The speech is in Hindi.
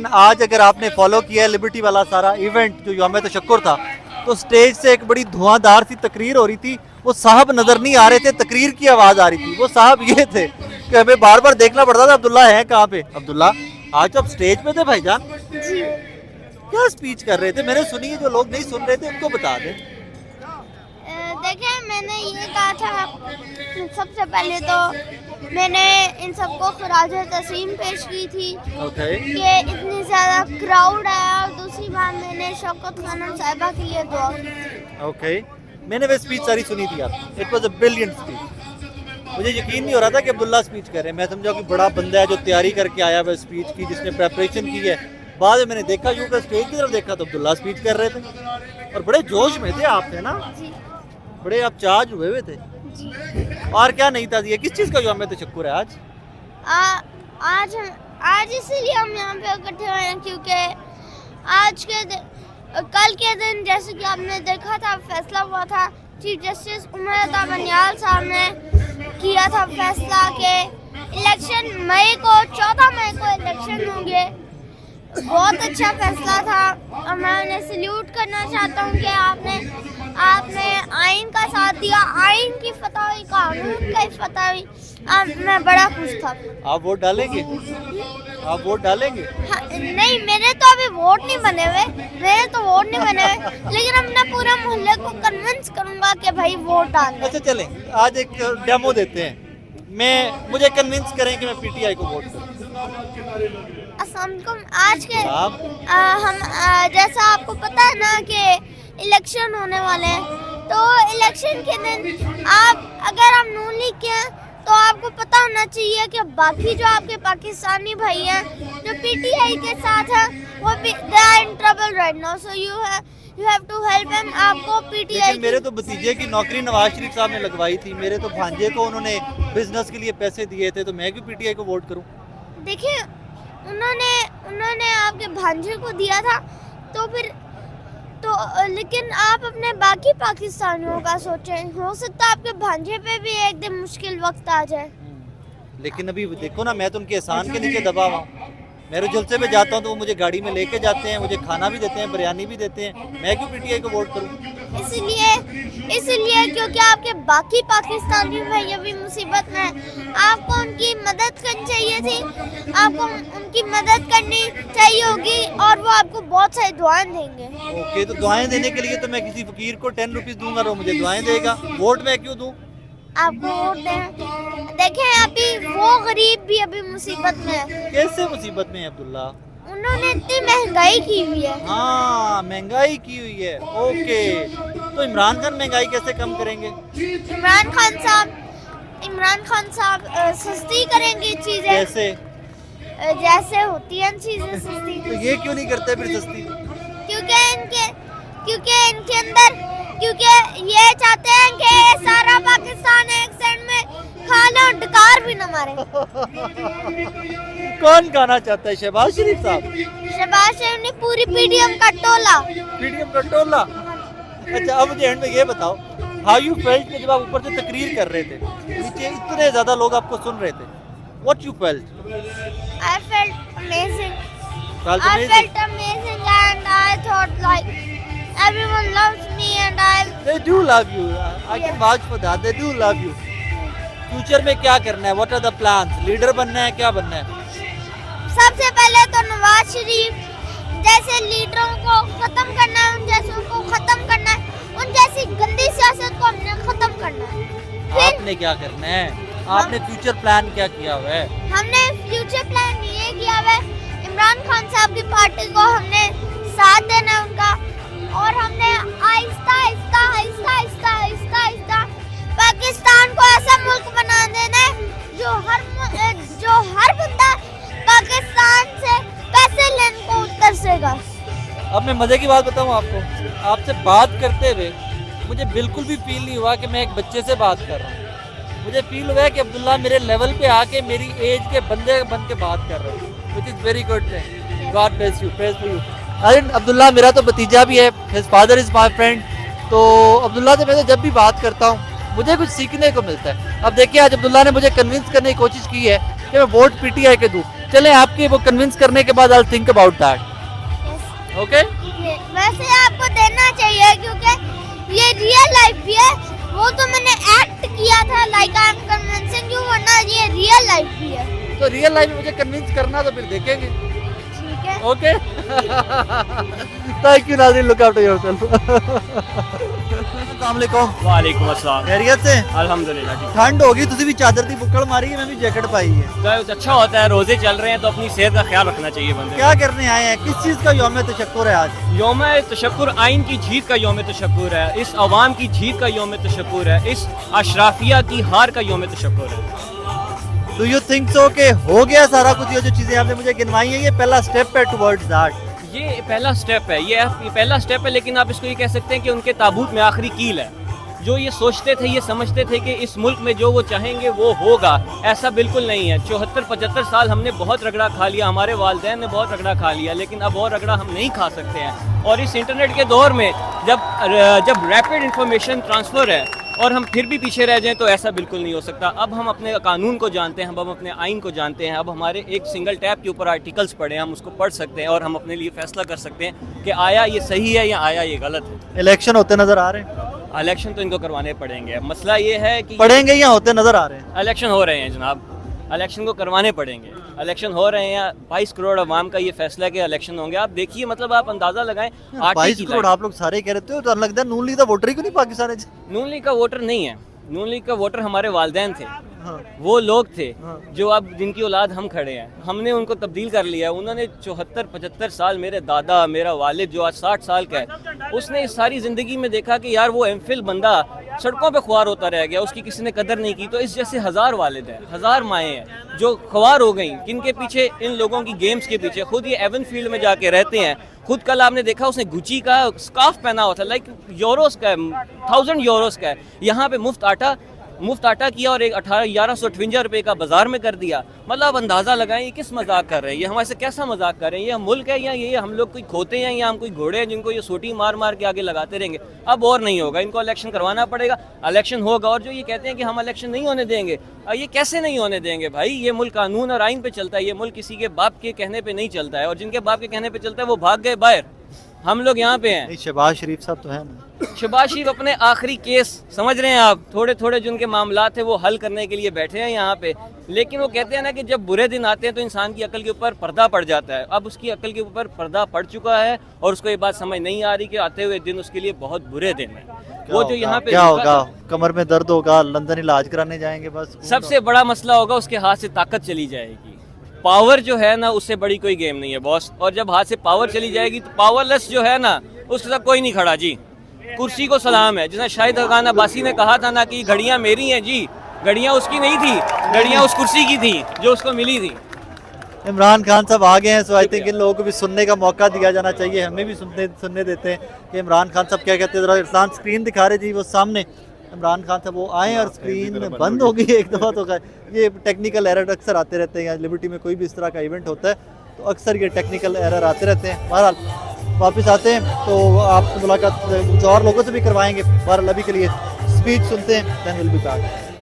लेकिन आज अगर आपने फॉलो किया है लिबर्टी वाला सारा इवेंट जो यौम तशक्कुर था, तो स्टेज से एक बड़ी धुआंधार सी तकरीर हो रही थी। वो साहब नजर नहीं आ रहे थे, तकरीर की आवाज आ रही थी। वो साहब ये थे कि हमें बार बार देखना पड़ता था अब्दुल्ला है कहाँ पे। अब्दुल्ला आज तो आप स्टेज पे थे भाईजान, क्या स्पीच कर रहे थे? मैंने सुनी है, जो लोग नहीं सुन रहे थे उनको बता दें। देखिए, मैंने ये कहा था सबसे पहले तो मैंने इन सबको खराज तस्लीम पेश की थी ओके कि इतनी ज़्यादा क्राउड है, और दूसरी बात मैंने शौकत खानम साहिबा के लिए दुआ की थी। ओके, मैंने वो स्पीच सारी सुनी थी आपकी। It was a brilliant speech. मुझे यकीन नहीं हो रहा था कि अब्दुल्ला स्पीच कर रहे हैं। मैं समझा कि बड़ा बंदा है जो तैयारी करके आया है स्पीच की, जिसने प्रेपरेशन की है। बाद में मैंने देखा यूँ का स्टेज की तरफ देखा तो अब्दुल्ला स्पीच कर रहे थे और बड़े जोश में थे आप, है ना? जी बड़े आप चार्ज हुए थे। जी। और क्या नहीं था ये, किस चीज़ का यौम तशक्कुर है आज? आज इसीलिए हम यहाँ पे इकट्ठे हुए हैं क्योंकि आज के कल के दिन जैसे कि आपने देखा था फैसला हुआ था, चीफ जस्टिस उमर अता बनियाल साहब ने किया था फैसला कि इलेक्शन मई को 14 मई को इलेक्शन होंगे। बहुत अच्छा फैसला था और मैं उन्हें सल्यूट करना चाहता हूँ कि आपने आइन का साथ दिया, आइन की फतह हुई, कानून की फतह हुई। मैं बड़ा खुश था। आप वोट डालेंगे? आप वोट डालेंगे? हाँ, नहीं, मेरे तो अभी वोट नहीं बने हुए, लेकिन अपने पूरे मोहल्ले को कन्विंस करूंगा कि भाई वोट डालना। अच्छा चलें, आज एक डेमो देते हैं। मुझे कन्विंस करें कि मैं पीटीआई को वोट करूं। अस्सलाम वालेकुम। आज के हम जैसा आपको पता है ना कि इलेक्शन होने वाले हैं, तो इलेक्शन के दिन अगर आप नून लीग के हैं तो आपको पता होना चाहिए कि बाकी जो आपके पाकिस्तानी भाई हैं जो पीटीआई के साथ हैं वो they are in trouble right now, so you have to help them. आपको पीटीआई मेरे तो भतीजे की नौकरी नवाज शरीफ साहब ने लगवाई थी, मेरे तो भांजे को उन्होंने बिजनेस के लिए पैसे दिए थे, तो मैं क्यों पीटीआई को वोट करूं? देखिए, उन्होंने आपके भांजे को दिया था लेकिन आप अपने बाकी पाकिस्तानियों का सोचें। हो सकता है आपके भांजे पे भी एक दिन मुश्किल वक्त आ जाए। लेकिन अभी देखो ना, मैं तो उनके एहसान के नीचे दबा हुआ हूं। मेरे जलसे पे जाता हूं तो वो मुझे गाड़ी में लेके जाते हैं, मुझे खाना भी देते हैं, बिरयानी भी देते हैं। मैं क्यों पीटीआई को वोट करूं? इसलिए क्योंकि आपके बाकी पाकिस्तानी भाई भी मुसीबत में हैं। आपको उनकी मदद करनी चाहिए थी, आपको उनकी मदद करनी चाहिए होगी और वो आपको बहुत सारी दुआएं देंगे। ओके, तो दुआएं देने के लिए तो मैं किसी फकीर को 10 रुपीज दूंगा और वो मुझे दुआएं देगा। वोट मैं क्यों दूं? आपको वोट देखें, अभी वो गरीब भी अभी मुसीबत में है। कैसे मुसीबत में है अब्दुल्ला? उन्होंने इतनी महंगाई की हुई है। हाँ, महंगाई की हुई है। ओके, तो इमरान खान महंगाई कैसे कम करेंगे? इमरान खान साहब सस्ती करेंगे चीजें। कैसे? जैसे होती हैं चीजें सस्ती। तो ये क्यों नहीं करते फिर सस्ती? क्योंकि ये चाहते हैं कि सारा पाकिस्तान एक साइड में खा ले और डकार भी न मारे। कौन गाना चाहता है? शहबाज शरीफ साहब? शहबाज शरीफ ने पूरी पीडीएम का टोला। अच्छा, अब मुझे एंड में ये बताओ, हाउ यू फेल्ट जब आप ऊपर से तकरीर कर रहे थे, नीचे इतने ज्यादा लोग आपको सुन रहे थे, what you felt? I felt amazing and I thought like everyone loves me and They do love you. I can vouch for that. They do love you. Future में क्या करना है? What are the plans? Leader बनना है, क्या बनना है? सबसे पहले तो नवाज शरीफ जैसे लीडरों को खत्म करना है, उन जैसों को खत्म करना है, उन जैसी गंदी सियासत को हमने खत्म करना है। फिर आपने क्या करना है? आपने फ्यूचर प्लान क्या किया हुआ है? हमने फ्यूचर प्लान ये किया हुआ है, इमरान खान साहब की पार्टी को हमने साथ देना उनका, और हमने आहिस्ता पाकिस्तान को ऐसा मुल्क बना देना है जो हर बंदा पाकिस्तान से पैसे लेने को तरसेगा। अब मैं मजे की बात बताऊं आपको, आपसे बात करते हुए मुझे बिल्कुल भी फील नहीं हुआ कि मैं एक बच्चे से बात कर रहा हूँ। मुझे फील हुआ है कि अब्दुल्ला मेरे लेवल पे आके मेरी एज के बंदे बन के बात कर रहे हैं, which is very good thing. God bless you, praise for you. अरे अब्दुल्ला मेरा तो भतीजा भी है, his father is my friend. तो अब्दुल्ला से मैं जब भी बात करता हूँ मुझे कुछ सीखने को मिलता है। अब देखिए, आज अब्दुल्ला ने मुझे कन्विंस करने की कोशिश की है कि मैं वोट पीटीआई के दूँ। चले आपके वो कन्विंस करने के बाद I think about that. Yes. Okay वैसे आपको देना चाहिए क्योंकि ये रियल लाइफ भी है. वो तो मैंने एक्ट किया था like I am convincing you, वरना ये रियल लाइफ भी है. तो रियल लाइफ में मुझे कन्विंस करना तो फिर देखेंगे. ठीक है. ओके थैंक यू नाज़रीन, लुक आफ्टर योरसेल्फ. अस्सलाम वालेकुम. वालेकुम अस्सलाम. खैरियत से? अल्हम्दुलिल्लाह जी. ठंड होगी तुसी भी चादर दी बुक्कड़ मारी है, मैं भी जैकेट पाई है. तो अच्छा होता है, रोजे चल रहे हैं तो अपनी सेहत का ख्याल रखना चाहिए बंदे. क्या करने आए हैं, किस चीज का यौम तशक्कुर है आज? योम तशक्कुर आइन की जीत का योम तशक्कुर है, इस अवाम की जीत का योम तशक्कुर है, इस अशराफिया की हार का योम तशक्कुर है. डू यू थिंक सो कि हो गया सारा कुछ? ये जो चीजें आपने मुझे गिनवाई है, ये पहला स्टेप है टुवर्ड्स दैट. ये पहला स्टेप है, ये पहला स्टेप है, लेकिन आप इसको ये कह सकते हैं कि उनके ताबूत में आखिरी कील है. जो ये सोचते थे, ये समझते थे कि इस मुल्क में जो वो चाहेंगे वो होगा, ऐसा बिल्कुल नहीं है. 74-75 साल हमने बहुत रगड़ा खा लिया, हमारे वालिदैन ने बहुत रगड़ा खा लिया, लेकिन अब और रगड़ा हम नहीं खा सकते हैं. और इस इंटरनेट के दौर में जब रैपिड इंफॉर्मेशन ट्रांसफ़र है और हम फिर भी पीछे रह जाएं तो ऐसा बिल्कुल नहीं हो सकता. अब हम अपने कानून को जानते हैं, हम अपने आइन को जानते हैं. अब हमारे एक सिंगल टैब के ऊपर आर्टिकल्स पढ़े, हम उसको पढ़ सकते हैं और हम अपने लिए फैसला कर सकते हैं कि आया ये सही है या आया ये गलत है. इलेक्शन होते नजर आ रहे हैं? इलेक्शन तो इनको करवाने पड़ेंगे. मसला ये है कि पढ़ेंगे या होते नजर आ रहे हैं? इलेक्शन हो रहे हैं जनाब, इलेक्शन को करवाने पड़ेंगे. इलेक्शन हो रहे हैं, 22 करोड़ अवाम का ये फैसला है कि इलेक्शन होंगे. आप देखिए, मतलब आप अंदाजा लगाएं. 22 करोड़ आप लोग सारे कह रहे थे, तो लगता है नून लीग का वोटर ही क्यों नहीं पाकिस्तान में? नून लीग का वोटर नहीं है, नून लीग का वोटर हमारे वालिदैन थे. हाँ. वो लोग थे हाँ. जो अब जिनकी औलाद हम खड़े हैं, हमने उनको तब्दील कर लिया. उन्होंने 74-75 साल, मेरे दादा, मेरा वालिद जो आज 60 साल का है, उसने इस सारी ज़िंदगी में देखा कि यार वो एमफिल बंदा सड़कों पे ख्वार होता रह गया, उसकी किसी ने कदर नहीं की. तो इस जैसे हज़ार वालिद हैं, हज़ार माएँ हैं जो ख्वार हो गई, किनके पीछे, इन लोगों की गेम्स के पीछे. खुद ये एवन फील्ड में जाके रहते हैं. खुद कल आपने देखा उसने गुची का स्कार्फ पहना हुआ था, लाइक यूरोस का है, 1000 यूरोस का है. यहाँ पे मुफ्त आटा किया और एक 1158 रुपये का बाजार में कर दिया. मतलब आप अंदाज़ा लगाएं ये किस मजाक कर रहे हैं, ये हमारे से कैसा मजाक कर रहे हैं. ये मुल्क है या ये हम लोग कोई खोते हैं या हम कोई घोड़े हैं जिनको ये सोटी मार मार के आगे लगाते रहेंगे. अब और नहीं होगा, इनको इलेक्शन करवाना पड़ेगा. इलेक्शन होगा. और जो ये कहते हैं कि हम इलेक्शन नहीं होने देंगे, ये कैसे नहीं होने देंगे भाई? ये मुल्क कानून और आइन पे चलता है. ये मुल्क किसी के बाप के कहने पे नहीं चलता है, और जिनके बाप के कहने पे चलता है वो भाग गए बाहर. हम लोग यहाँ पे हैं. शहबाज शरीफ साहब तो है ना? शहबाज शरीफ अपने आखिरी केस समझ रहे हैं आप, थोड़े थोड़े जिनके मामला थे वो हल करने के लिए बैठे हैं यहाँ पे. लेकिन वो कहते हैं ना कि जब बुरे दिन आते हैं तो इंसान की अकल के ऊपर पर्दा पड़ जाता है. अब उसकी अकल के ऊपर पर्दा पड़ चुका है और उसको ये बात समझ नहीं आ रही कि आते हुए दिन उसके लिए बहुत बुरे दिन है. वो जो यहाँ पे क्या होगा? कमर में दर्द होगा, लंदन इलाज कराने जाएंगे बस. सबसे बड़ा मसला होगा उसके हाथ से ताकत चली जाएगी. पावर जो है ना, उससे बड़ी कोई गेम नहीं है बॉस. और जब हाथ से पावर चली जाएगी तो पावरलेस जो है ना, उसके साथ कोई नहीं खड़ा जी. कुर्सी को सलाम है. जिसने शाहिद खान अब्बासी ने कहा था ना कि घड़ियां मेरी हैं जी, घड़ियां उसकी नहीं थी, घड़ियां उस कुर्सी की थी जो उसको मिली थी. इमरान खान साहब आ गए हैं, सो आई थिंक इन लोगों को भी सुनने का मौका दिया जाना चाहिए. हमें भी सुनने देते हैं कि इमरान खान साहब क्या कहते हैं. जरा इरफान स्क्रीन दिखा रहे जी, वो सामने इमरान खान साहब वो आए और स्क्रीन बंद हो गई एक दफ़ा. तो ये टेक्निकल एरर अक्सर आते रहते हैं. लिबर्टी में कोई भी इस तरह का इवेंट होता है तो अक्सर ये टेक्निकल एरर आते रहते हैं. बहरहाल वापस आते हैं तो आप मुलाकात कुछ और लोगों से भी करवाएंगे. बहरहाल अभी के लिए स्पीच सुनते हैं, देन विल बी बैक.